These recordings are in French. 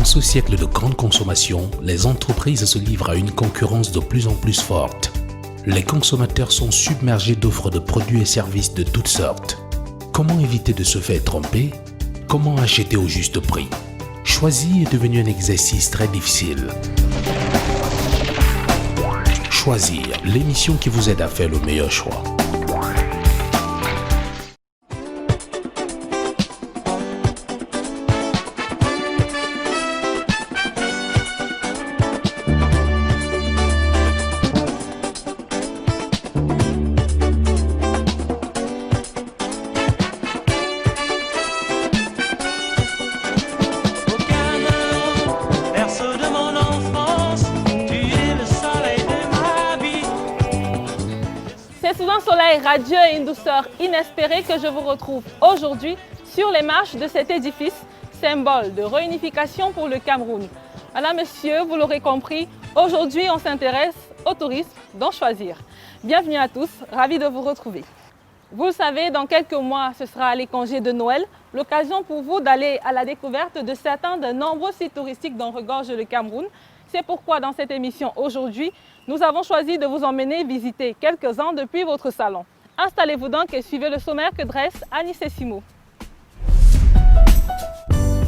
Dans ce siècle de grande consommation, les entreprises se livrent à une concurrence de plus en plus forte. Les consommateurs sont submergés d'offres de produits et services de toutes sortes. Comment éviter de se faire tromper? Comment acheter au juste prix? Choisir est devenu un exercice très difficile. Choisir, l'émission qui vous aide à faire le meilleur choix. Soleil radieux et une douceur inespérée que je vous retrouve aujourd'hui sur les marches de cet édifice, symbole de réunification pour le Cameroun. Madame, Monsieur, vous l'aurez compris, aujourd'hui on s'intéresse au tourisme, dont choisir. Bienvenue à tous, ravi de vous retrouver. Vous le savez, dans quelques mois, ce sera les congés de Noël, l'occasion pour vous d'aller à la découverte de certains de nombreux sites touristiques dont regorge le Cameroun. C'est pourquoi dans cette émission aujourd'hui, nous avons choisi de vous emmener visiter quelques-uns depuis votre salon. Installez-vous donc et suivez le sommaire que dresse Anissé Simo.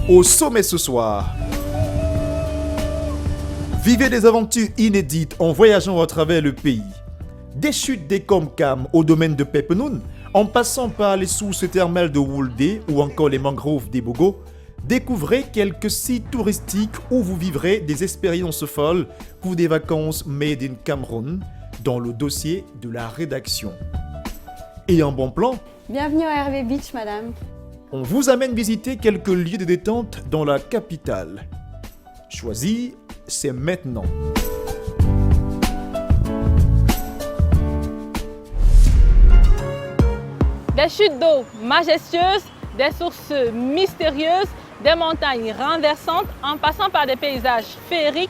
Au sommet ce soir, vivez des aventures inédites en voyageant à travers le pays. Des chutes des Komkam au domaine de Pepenoun, en passant par les sources thermales de Woulde ou encore les mangroves des Bogo, découvrez quelques sites touristiques où vous vivrez des expériences folles pour des vacances made in Cameroun dans le dossier de la rédaction. Et un bon plan, bienvenue à Hervé Beach, madame. On vous amène visiter quelques lieux de détente dans la capitale. Choisir, c'est maintenant. Des chutes d'eau majestueuses, des sources mystérieuses, des montagnes renversantes en passant par des paysages féeriques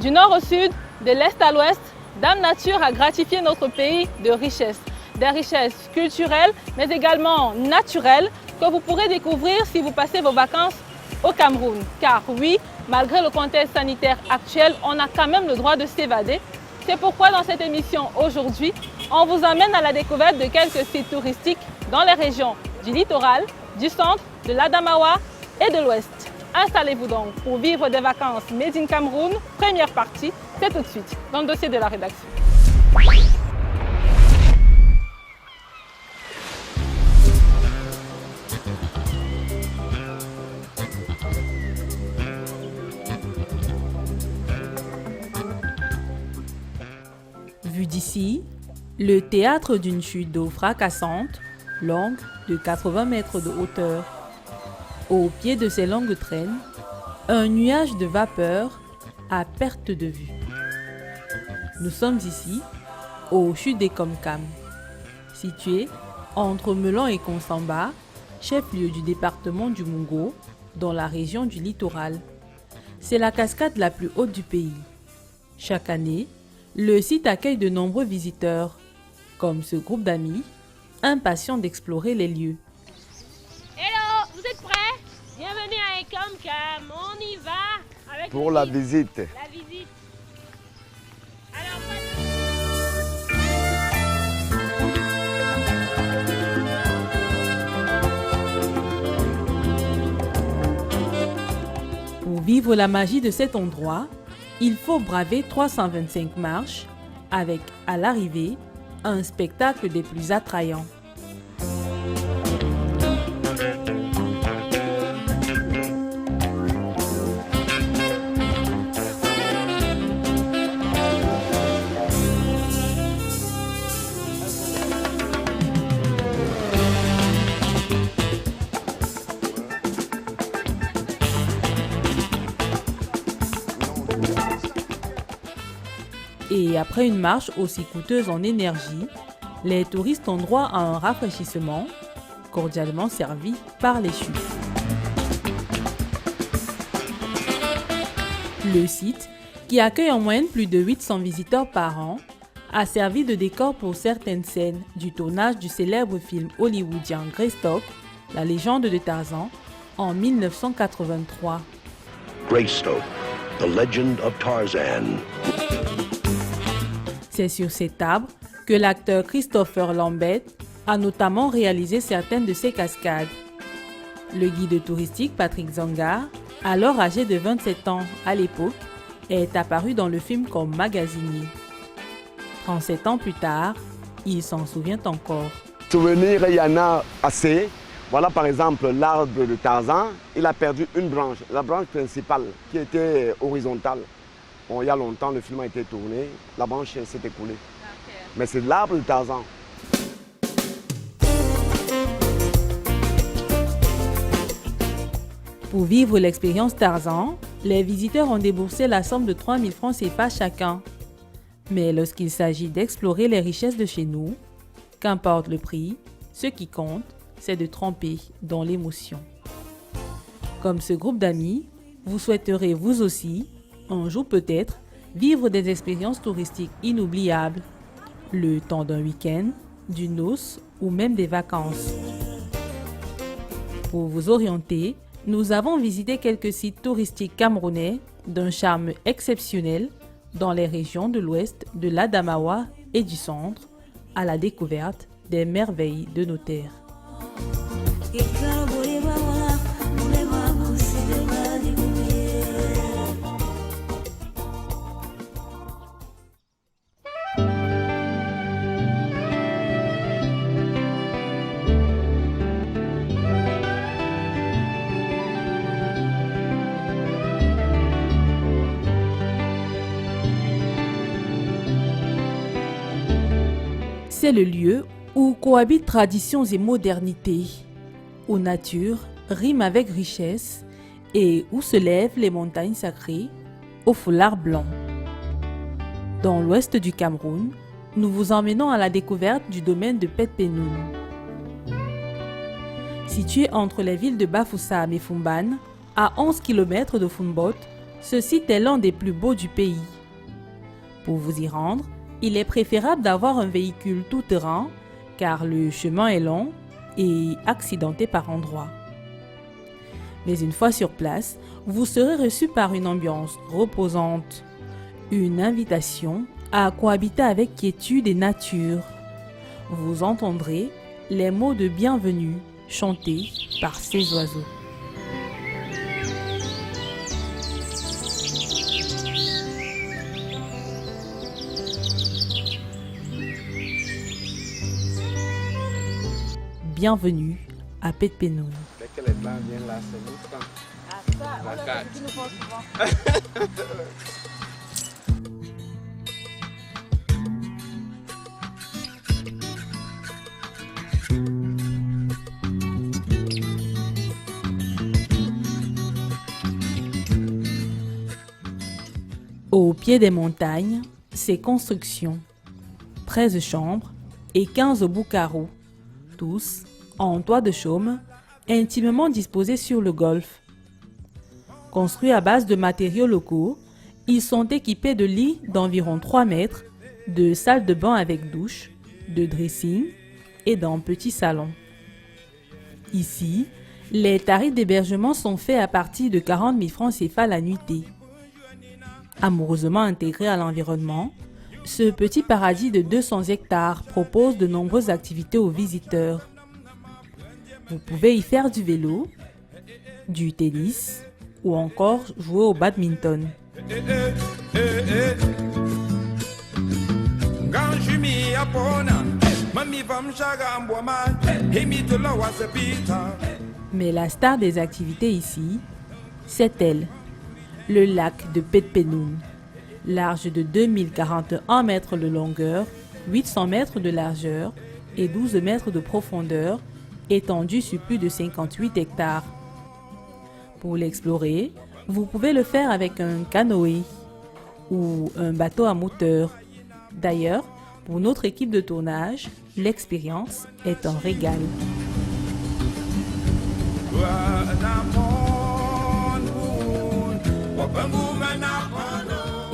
du nord au sud, de l'est à l'ouest, Dame Nature a gratifié notre pays de richesses. Des richesses culturelles mais également naturelles que vous pourrez découvrir si vous passez vos vacances au Cameroun. Car oui, malgré le contexte sanitaire actuel, on a quand même le droit de s'évader. C'est pourquoi dans cette émission aujourd'hui, on vous amène à la découverte de quelques sites touristiques dans les régions du littoral, du centre, de l'Adamawa et de l'Ouest. Installez-vous donc pour vivre des vacances Made in Cameroun. Première partie, c'est tout de suite dans le dossier de la rédaction. Vu d'ici, le théâtre d'une chute d'eau fracassante, longue de 80 mètres de hauteur. Au pied de ces longues traînes, un nuage de vapeur à perte de vue. Nous sommes ici, aux chutes des Komkam, situé entre Melon et Konsamba, chef-lieu du département du Mungo, dans la région du littoral. C'est la cascade la plus haute du pays. Chaque année, le site accueille de nombreux visiteurs, comme ce groupe d'amis, impatients d'explorer les lieux. Hello, vous êtes prêts? Bienvenue à Komkam, on y va avec pour la visite. La visite. Alors, Pour vivre la magie de cet endroit, il faut braver 325 marches avec, à l'arrivée, un spectacle des plus attrayants. Et après une marche aussi coûteuse en énergie, les touristes ont droit à un rafraîchissement, cordialement servi par les chutes. Le site, qui accueille en moyenne plus de 800 visiteurs par an, a servi de décor pour certaines scènes du tournage du célèbre film hollywoodien Greystock, la légende de Tarzan, en 1983. Greystoke, the legend of Tarzan. C'est sur cet arbre que l'acteur Christopher Lambert a notamment réalisé certaines de ses cascades. Le guide touristique Patrick Zangar, alors âgé de 27 ans à l'époque, est apparu dans le film comme magasinier. 37 ans plus tard, il s'en souvient encore. Souvenirs, il y en a assez. Voilà par exemple l'arbre de Tarzan, il a perdu une branche, la branche principale qui était horizontale. Bon, il y a longtemps, le film a été tourné, la branche s'est écoulée. Mais c'est l'arbre de Tarzan. Pour vivre l'expérience Tarzan, les visiteurs ont déboursé la somme de 3 000 francs CFA chacun. Mais lorsqu'il s'agit d'explorer les richesses de chez nous, qu'importe le prix, ce qui compte, c'est de tremper dans l'émotion. Comme ce groupe d'amis, vous souhaiterez vous aussi, un jour peut-être, vivre des expériences touristiques inoubliables, le temps d'un week-end, d'une noce ou même des vacances. Pour vous orienter, nous avons visité quelques sites touristiques camerounais d'un charme exceptionnel dans les régions de l'ouest, de l'Adamawa et du centre, à la découverte des merveilles de nos terres. C'est le lieu où cohabitent traditions et modernité, où nature rime avec richesse et où se lèvent les montagnes sacrées au foulard blanc. Dans l'ouest du Cameroun, nous vous emmenons à la découverte du domaine de Pet-Penoun. Situé entre les villes de Bafoussam et Foumban, à 11 km de Foumbot, ce site est l'un des plus beaux du pays. Pour vous y rendre, il est préférable d'avoir un véhicule tout-terrain car le chemin est long et accidenté par endroits. Mais une fois sur place, vous serez reçu par une ambiance reposante, une invitation à cohabiter avec quiétude et nature. Vous entendrez les mots de bienvenue chantés par ces oiseaux. Bienvenue à Pet-Penoun. Dès que les blancs viennent là, c'est nous quand. La carte. Au pied des montagnes, ces constructions, 13 chambres et 15 boucaros, tous en toit de chaume, intimement disposés sur le golfe. Construits à base de matériaux locaux, ils sont équipés de lits d'environ 3 mètres, de salles de bain avec douche, de dressing et d'un petit salon. Ici, les tarifs d'hébergement sont faits à partir de 40 000 francs CFA la nuitée. Amoureusement intégré à l'environnement, ce petit paradis de 200 hectares propose de nombreuses activités aux visiteurs. Vous pouvez y faire du vélo, du tennis ou encore jouer au badminton. Mais la star des activités ici, c'est elle, le lac de Pet-Penoun. Large de 2041 mètres de longueur, 800 mètres de largeur et 12 mètres de profondeur, étendu sur plus de 58 hectares. Pour l'explorer, vous pouvez le faire avec un canoë ou un bateau à moteur. D'ailleurs, pour notre équipe de tournage, l'expérience est un régal.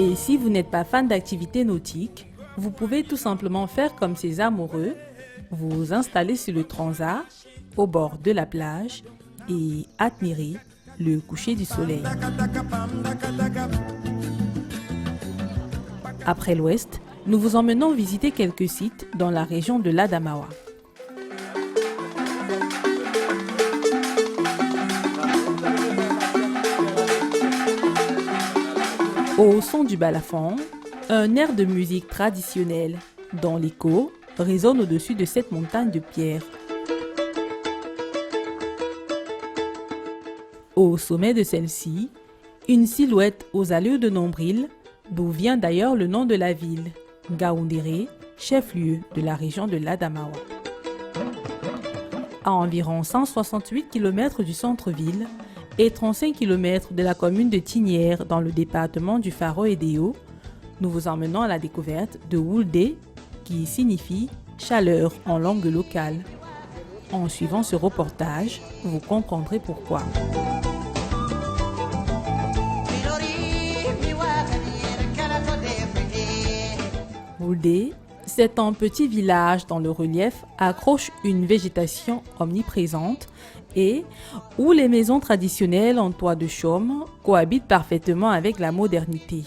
Et si vous n'êtes pas fan d'activités nautiques, vous pouvez tout simplement faire comme ces amoureux, vous installer sur le transat, au bord de la plage et admirer le coucher du soleil. Après l'ouest, nous vous emmenons visiter quelques sites dans la région de l'Adamawa. Au son du balafon, un air de musique traditionnelle dont l'écho résonne au-dessus de cette montagne de pierre. Au sommet de celle-ci, une silhouette aux allures de nombril, d'où vient d'ailleurs le nom de la ville, Ngaoundéré, chef-lieu de la région de l'Adamawa. À environ 168 km du centre-ville et 35 km de la commune de Tignière dans le département du Faro-Edéo, nous vous emmenons à la découverte de Woulde, qui signifie chaleur en langue locale. En suivant ce reportage, vous comprendrez pourquoi. Woulde, c'est un petit village dont le relief accroche une végétation omniprésente et où les maisons traditionnelles en toit de chaume cohabitent parfaitement avec la modernité.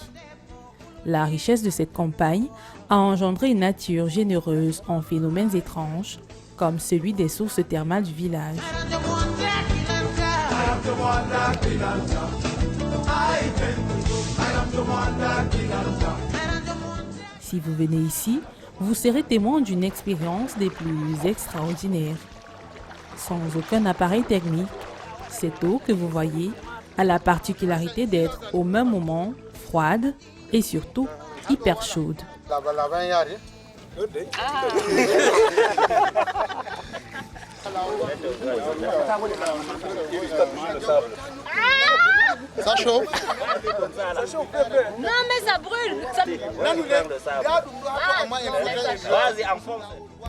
La richesse de cette campagne a engendré une nature généreuse en phénomènes étranges, comme celui des sources thermales du village. Si vous venez ici, vous serez témoin d'une expérience des plus extraordinaires. Sans aucun appareil technique, cette eau que vous voyez a la particularité d'être au même moment froide et surtout hyper chaude. Ça chauffe. Non, mais ça brûle.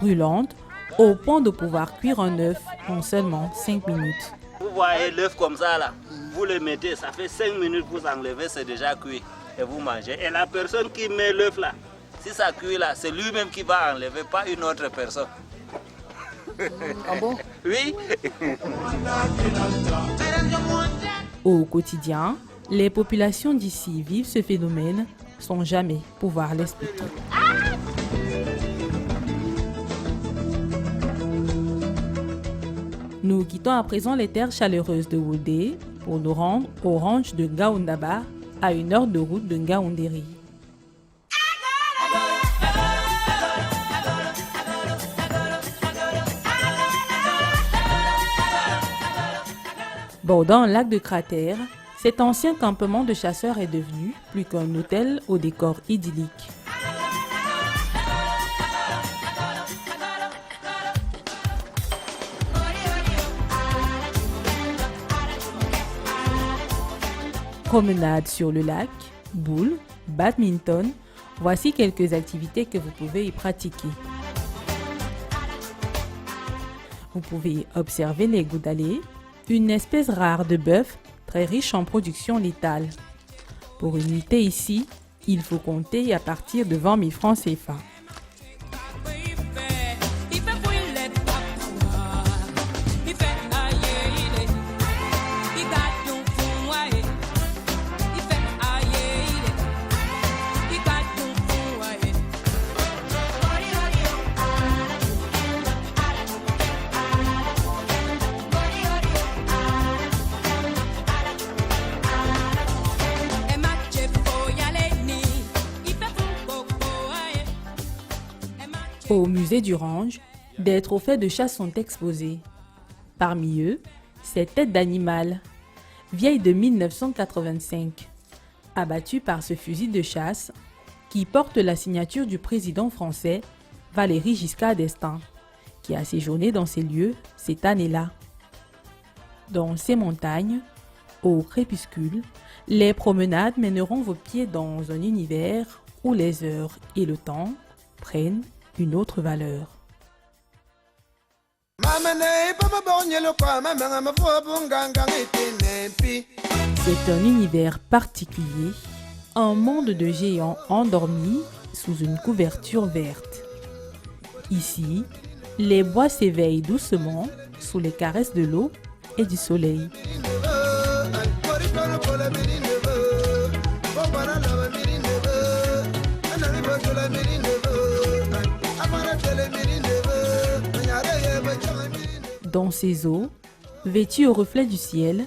Brûlante, au point de pouvoir cuire un œuf en seulement 5 minutes. Vous voyez l'œuf comme ça là, vous le mettez, ça fait 5 minutes que vous enlevez, c'est déjà cuit et vous mangez. Et la personne qui met l'œuf là, si ça cuit là, c'est lui-même qui va enlever, pas une autre personne. Ah bon? Oui. Au quotidien, les populations d'ici vivent ce phénomène sans jamais pouvoir l'expliquer. Nous quittons à présent les terres chaleureuses de Woulde pour nous rendre au ranch de Ngaoundaba, à 1 heure de route de Ngaoundéré. Bordant un lac de cratères, cet ancien campement de chasseurs est devenu plus qu'un hôtel au décor idyllique. Promenade sur le lac, boule, badminton, voici quelques activités que vous pouvez y pratiquer. Vous pouvez observer les goudalés, une espèce rare de bœuf très riche en production létale. Pour une unité ici, il faut compter à partir de 20 000 francs CFA. Au musée du Range, des trophées de chasse sont exposés. Parmi eux, cette tête d'animal, vieille de 1985, abattue par ce fusil de chasse qui porte la signature du président français Valéry Giscard d'Estaing, qui a séjourné dans ces lieux cette année-là. Dans ces montagnes, au crépuscule, les promenades mèneront vos pieds dans un univers où les heures et le temps prennent une autre valeur. C'est un univers particulier, un monde de géants endormis sous une couverture verte. Ici, les bois s'éveillent doucement sous les caresses de l'eau et du soleil. Dans ces eaux, vêtus au reflet du ciel,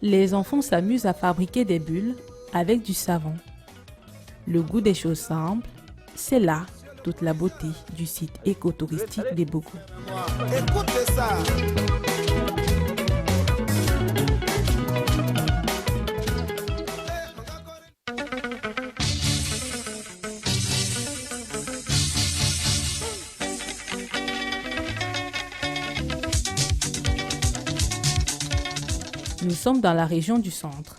les enfants s'amusent à fabriquer des bulles avec du savon. Le goût des choses simples, c'est là toute la beauté du site écotouristique des Bogos. Écoutez ça. Nous sommes dans la région du centre.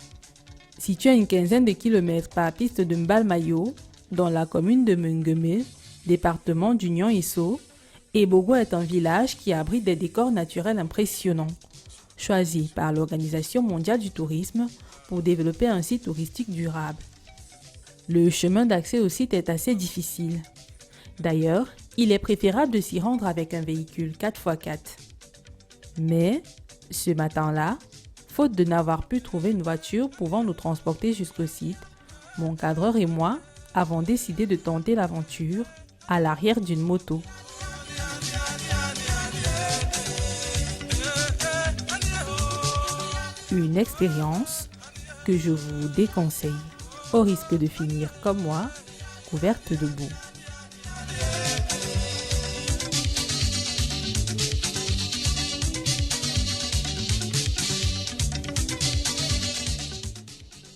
Situé à une quinzaine de kilomètres par piste de Mbalmayo, dans la commune de Mungeme, département du Nion-Isso, Ebogo est un village qui abrite des décors naturels impressionnants, choisi par l'Organisation mondiale du tourisme pour développer un site touristique durable. Le chemin d'accès au site est assez difficile. D'ailleurs, il est préférable de s'y rendre avec un véhicule 4x4. Mais, ce matin-là, faute de n'avoir pu trouver une voiture pouvant nous transporter jusqu'au site, mon cadreur et moi avons décidé de tenter l'aventure à l'arrière d'une moto. Une expérience que je vous déconseille, au risque de finir comme moi, couverte de boue.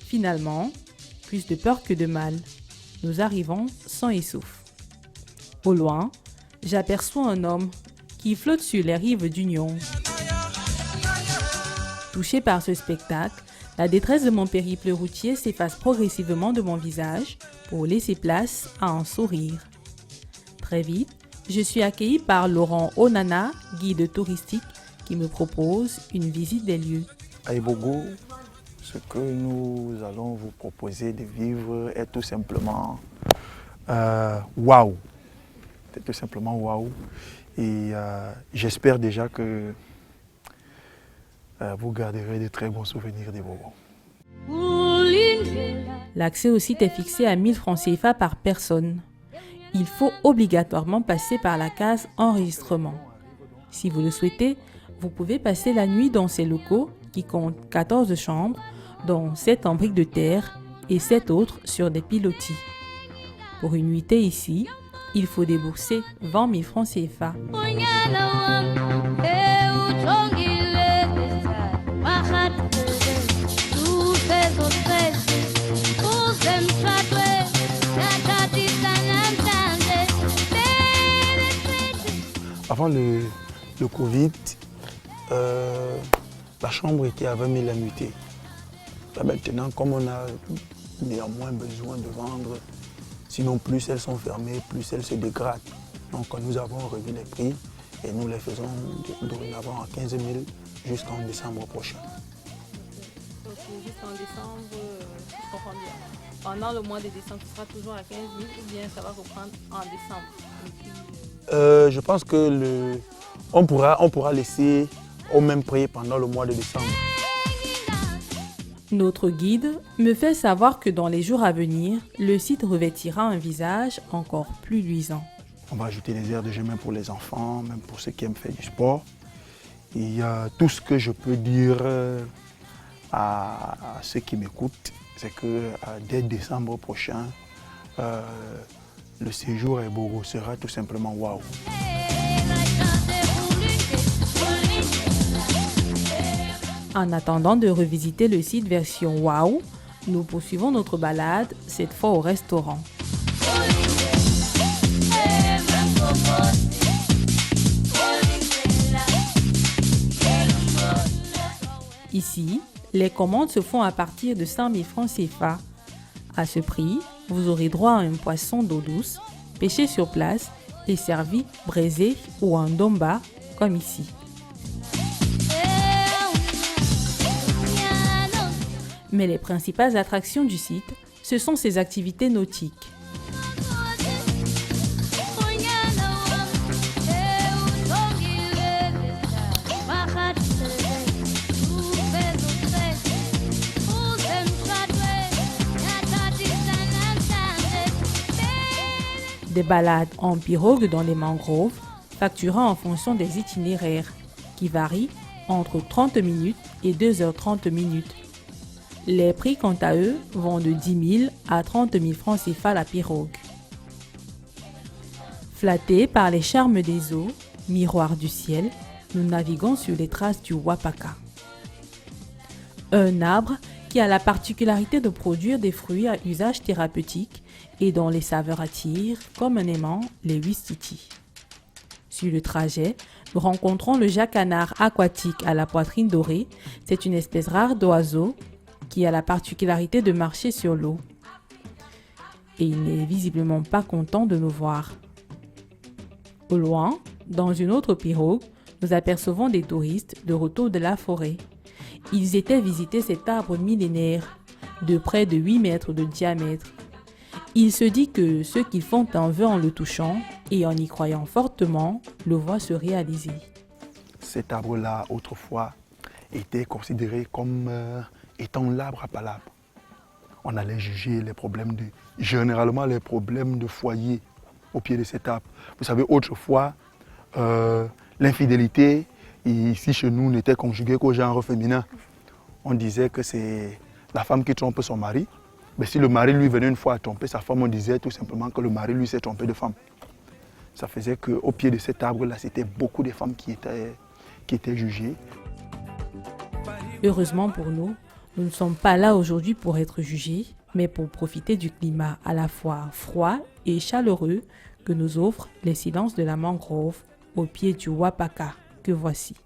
Finalement, plus de peur que de mal, nous arrivons sains et saufs. Au loin, j'aperçois un homme qui flotte sur les rives du Nion. Touché par ce spectacle, la détresse de mon périple routier s'efface progressivement de mon visage pour laisser place à un sourire. Très vite, je suis accueilli par Laurent Onana, guide touristique, qui me propose une visite des lieux. À Ebogo, ce que nous allons vous proposer de vivre est tout simplement waouh. C'est tout simplement waouh. Et j'espère déjà que vous garderez de très bons souvenirs d'Ebogo. L'accès au site est fixé à 1000 francs CFA par personne. Il faut obligatoirement passer par la case enregistrement. Si vous le souhaitez, vous pouvez passer la nuit dans ces locaux qui comptent 14 chambres, dont 7 en briques de terre et 7 autres sur des pilotis. Pour une nuitée ici, il faut débourser 20 000 francs CFA. Avant le Covid, la chambre était à 20 000 la nuitée. Là, maintenant, comme on a néanmoins besoin de vendre, sinon plus elles sont fermées, plus elles se dégradent. Donc nous avons revu les prix et nous les faisons dorénavant à 15 000 jusqu'en décembre prochain. Donc jusqu'en décembre, si je comprends bien. Pendant le mois de décembre, ce sera toujours à 15 000 ou bien ça va reprendre en décembre? Je pense que on pourra laisser au même prix pendant le mois de décembre. Notre guide me fait savoir que dans les jours à venir, le site revêtira un visage encore plus luisant. On va ajouter des aires de jeu même pour les enfants, même pour ceux qui aiment faire du sport. Et tout ce que je peux dire à ceux qui m'écoutent, c'est que dès décembre prochain, le séjour à Ebogo sera tout simplement waouh. En attendant de revisiter le site version waouh, nous poursuivons notre balade, cette fois au restaurant. Ici, les commandes se font à partir de 100 000 francs CFA. À ce prix, vous aurez droit à un poisson d'eau douce, pêché sur place et servi braisé ou en domba, comme ici. Mais les principales attractions du site, ce sont ses activités nautiques. Des balades en pirogue dans les mangroves, facturant en fonction des itinéraires, qui varient entre 30 minutes et 2h30 minutes. Les prix, quant à eux, vont de 10 000 à 30 000 francs CFA la pirogue. Flattés par les charmes des eaux, miroirs du ciel, nous naviguons sur les traces du wapaka. Un arbre qui a la particularité de produire des fruits à usage thérapeutique et dont les saveurs attirent communément les ouistiti. Sur le trajet, nous rencontrons le jacanard aquatique à la poitrine dorée. C'est une espèce rare d'oiseau qui a la particularité de marcher sur l'eau. Et il n'est visiblement pas content de nous voir. Au loin, dans une autre pirogue, nous apercevons des touristes de retour de la forêt. Ils étaient visiter cet arbre millénaire, de près de 8 mètres de diamètre. Il se dit que ceux qui font un vœu en le touchant et en y croyant fortement le voient se réaliser. Cet arbre-là, autrefois, était considéré comme étant l'arbre à palabre. On allait juger généralement les problèmes de foyer au pied de cet arbre. Vous savez, autrefois, l'infidélité, ici chez nous, n'était conjuguée qu'au genre féminin. On disait que c'est la femme qui trompe son mari. Mais si le mari lui venait une fois à tromper sa femme, on disait tout simplement que le mari lui s'est trompé de femme. Ça faisait qu'au pied de cet arbre-là, c'était beaucoup de femmes qui étaient jugées. Heureusement pour nous, nous ne sommes pas là aujourd'hui pour être jugés, mais pour profiter du climat à la fois froid et chaleureux que nous offrent les silences de la mangrove au pied du wapaka que voici.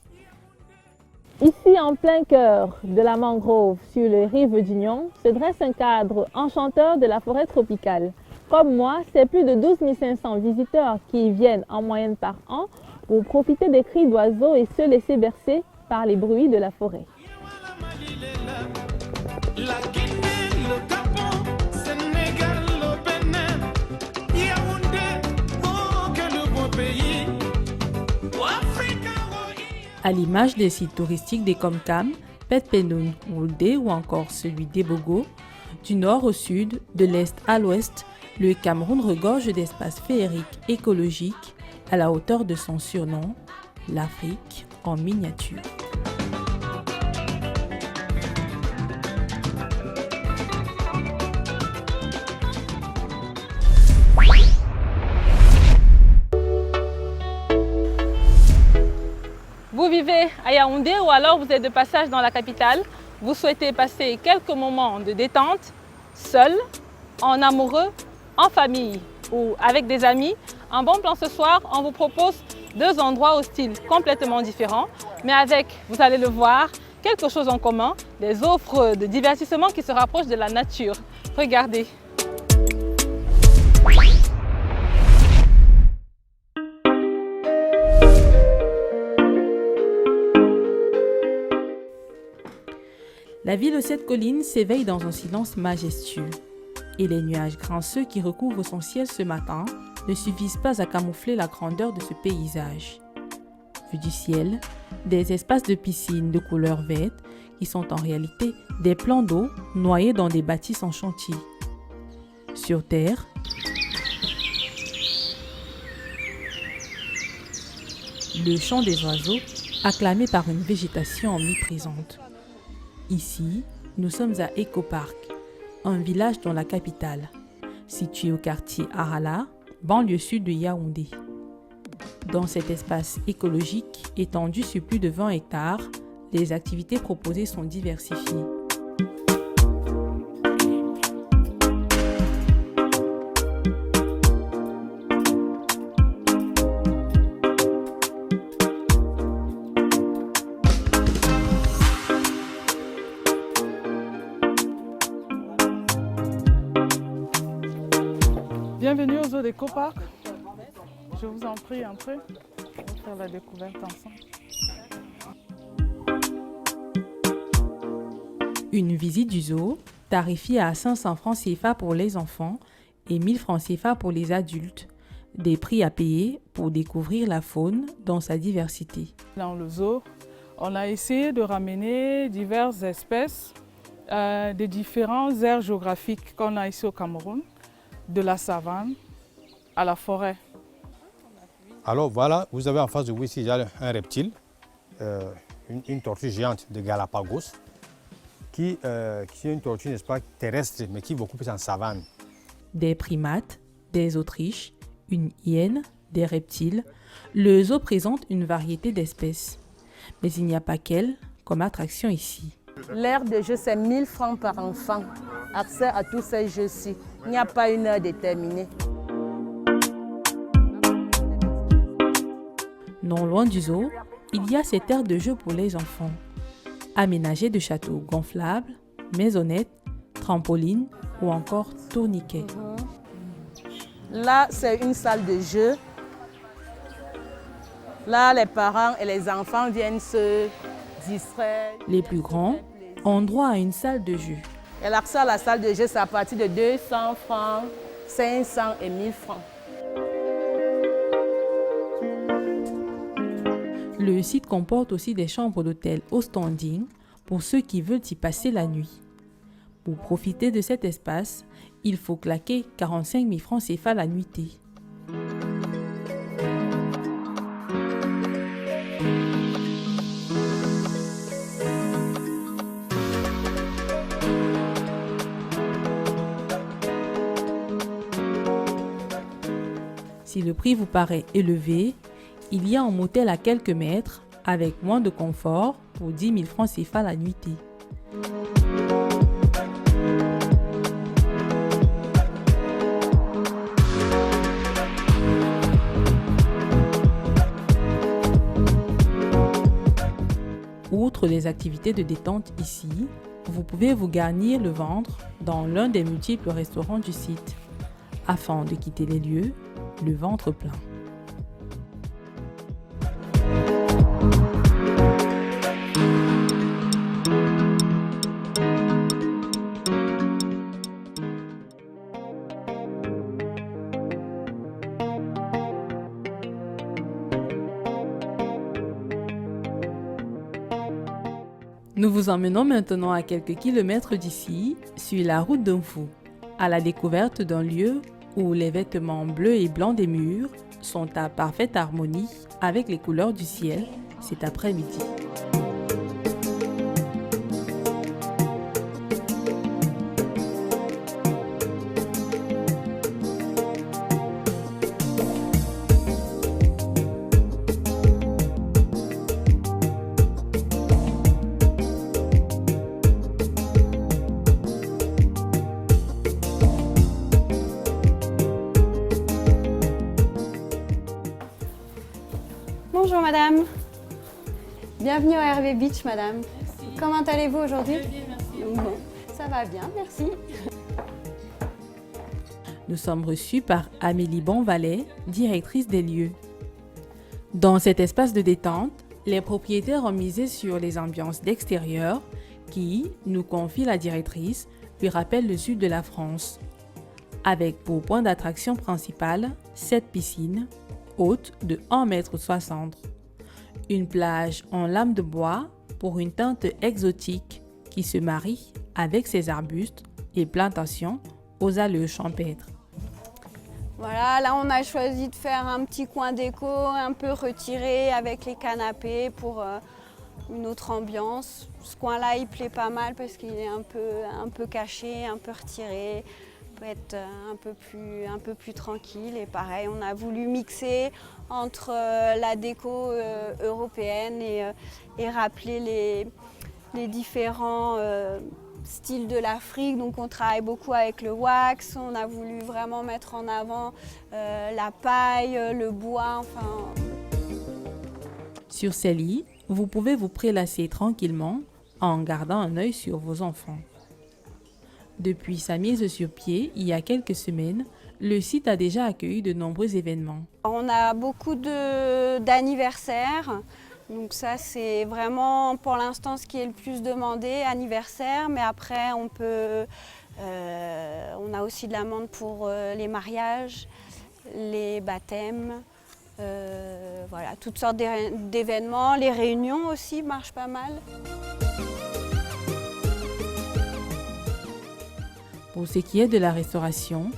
Ici, en plein cœur de la mangrove, sur les rives du Nion, se dresse un cadre enchanteur de la forêt tropicale. Comme moi, c'est plus de 12 500 visiteurs qui y viennent en moyenne par an pour profiter des cris d'oiseaux et se laisser bercer par les bruits de la forêt. À l'image des sites touristiques des Komkam, Petpenoun, Woulde ou encore celui d'Ebogo, du nord au sud, de l'est à l'ouest, le Cameroun regorge d'espaces féeriques écologiques à la hauteur de son surnom, l'Afrique en miniature. Vous vivez à Yaoundé ou alors vous êtes de passage dans la capitale, vous souhaitez passer quelques moments de détente, seul, en amoureux, en famille ou avec des amis. Un bon plan ce soir, on vous propose 2 endroits au style complètement différent, mais avec, vous allez le voir, quelque chose en commun, des offres de divertissement qui se rapprochent de la nature. Regardez. La ville aux 7 collines s'éveille dans un silence majestueux. Et les nuages grinceux qui recouvrent son ciel ce matin ne suffisent pas à camoufler la grandeur de ce paysage. Vu du ciel, des espaces de piscine de couleur verte qui sont en réalité des plans d'eau noyés dans des bâtisses en chantier. Sur terre, le chant des oiseaux acclamé par une végétation omniprésente. Ici, nous sommes à Eco Park, un village dans la capitale, situé au quartier Arala, banlieue sud de Yaoundé. Dans cet espace écologique étendu sur plus de 20 hectares, les activités proposées sont diversifiées. Bienvenue au zoo d'Eco Park. Je vous en prie, entrez. On va faire la découverte ensemble. Une visite du zoo, tarifée à 500 francs CFA pour les enfants et 1000 francs CFA pour les adultes. Des prix à payer pour découvrir la faune dans sa diversité. Dans le zoo, on a essayé de ramener diverses espèces des différentes aires géographiques qu'on a ici au Cameroun, de la savane à la forêt. Alors voilà, vous avez en face de vous ici un reptile, une tortue géante de Galapagos, qui est une tortue, n'est-ce pas, terrestre, mais qui est beaucoup plus en savane. Des primates, des autruches, une hyène, des reptiles, le zoo présente une variété d'espèces. Mais il n'y a pas qu'elle comme attraction ici. L'aire de jeu, c'est 1000 francs par enfant. Accès à tous ces jeux-ci. Il n'y a pas une heure déterminée. Non loin du zoo, il y a cette aire de jeu pour les enfants. Aménagée de châteaux gonflables, maisonnettes, trampolines ou encore tourniquets. Là, c'est une salle de jeu. Là, les parents et les enfants viennent se distraire. Les plus grands ont droit à une salle de jeu. Et l'accès à la salle de jeu, c'est à partir de 200 francs, 500 et 1000 francs. Le site comporte aussi des chambres d'hôtel au standing pour ceux qui veulent y passer la nuit. Pour profiter de cet espace, il faut claquer 45 000 francs CFA la nuitée. Si le prix vous paraît élevé, il y a un motel à quelques mètres avec moins de confort pour 10 000 francs CFA la nuitée. Outre les activités de détente ici, vous pouvez vous garnir le ventre dans l'un des multiples restaurants du site, afin de quitter les lieux le ventre plein. Nous vous emmenons maintenant à quelques kilomètres d'ici, sur la route d'Unfu, à la découverte d'un lieu où les vêtements bleus et blancs des murs sont à parfaite harmonie avec les couleurs du ciel cet après-midi. Bonjour madame. Bienvenue au Hervé Beach madame. Merci. Comment allez-vous aujourd'hui? Bon, ça va bien, merci. Nous sommes reçus par Amélie Bonvalet, directrice des lieux. Dans cet espace de détente, les propriétaires ont misé sur les ambiances d'extérieur qui, nous confie la directrice, lui rappellent le sud de la France. Avec pour point d'attraction principal 7 piscines, haute de 1,60 m. Une plage en lame de bois pour une teinte exotique qui se marie avec ses arbustes et plantations aux allures champêtres. Voilà, là on a choisi de faire un petit coin déco un peu retiré avec les canapés pour une autre ambiance. Ce coin-là il plaît pas mal parce qu'il est un peu caché, un peu retiré. Être un peu plus tranquille et pareil on a voulu mixer entre la déco européenne et rappeler les différents styles de l'Afrique. Donc on travaille beaucoup avec le wax, on a voulu vraiment mettre en avant la paille, le bois, enfin. Sur ces lits, vous pouvez vous prélasser tranquillement en gardant un œil sur vos enfants. Depuis sa mise sur pied, il y a quelques semaines, le site a déjà accueilli de nombreux événements. On a beaucoup d'anniversaires, donc ça c'est vraiment pour l'instant ce qui est le plus demandé, anniversaire, mais après on a aussi de la demande pour les mariages, les baptêmes, voilà, toutes sortes d'événements, les réunions aussi marchent pas mal. Pour ce qui est de la restauration,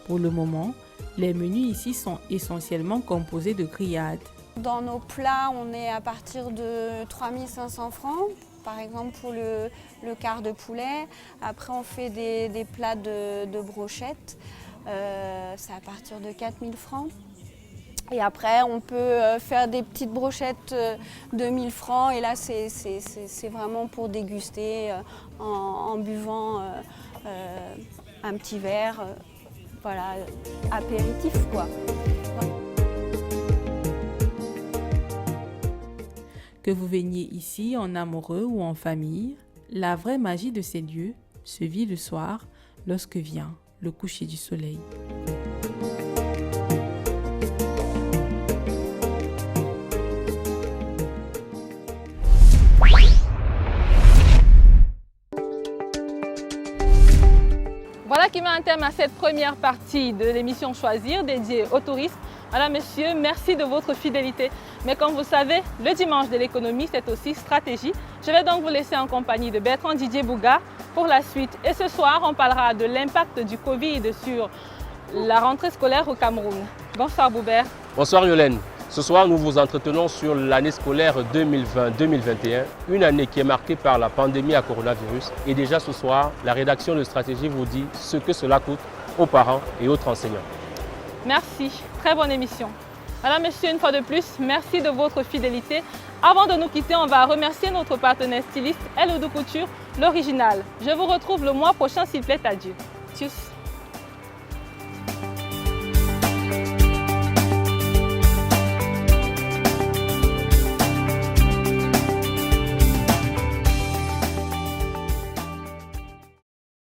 pour le moment, Les menus ici sont essentiellement composés de grillades. Dans nos plats, on est à partir de 3500 francs, par exemple pour le quart de poulet. Après, on fait des plats de brochettes, c'est à partir de 4000 francs. Et après, on peut faire des petites brochettes de 1000 francs. Et là, c'est vraiment pour déguster en buvant un petit verre. Voilà, apéritif quoi. Que vous veniez ici en amoureux ou en famille, la vraie magie de ces lieux se vit le soir lorsque vient le coucher du soleil. Voilà qui met un terme à cette première partie de l'émission Choisir dédiée aux touristes. Voilà, messieurs, merci de votre fidélité. Mais comme vous savez, le dimanche de l'économie, c'est aussi stratégie. Je vais donc vous laisser en compagnie de Bertrand Didier Bouga pour la suite. Et ce soir, on parlera de l'impact du Covid sur la rentrée scolaire au Cameroun. Bonsoir Boubert. Bonsoir Yolène. Ce soir, nous vous entretenons sur l'année scolaire 2020-2021, une année qui est marquée par la pandémie à coronavirus. Et déjà ce soir, la rédaction de Stratégie vous dit ce que cela coûte aux parents et autres enseignants. Merci, très bonne émission. Voilà messieurs, une fois de plus, merci de votre fidélité. Avant de nous quitter, on va remercier notre partenaire styliste El Oudou Couture, l'original. Je vous retrouve le mois prochain s'il plaît à Dieu. Tchuss.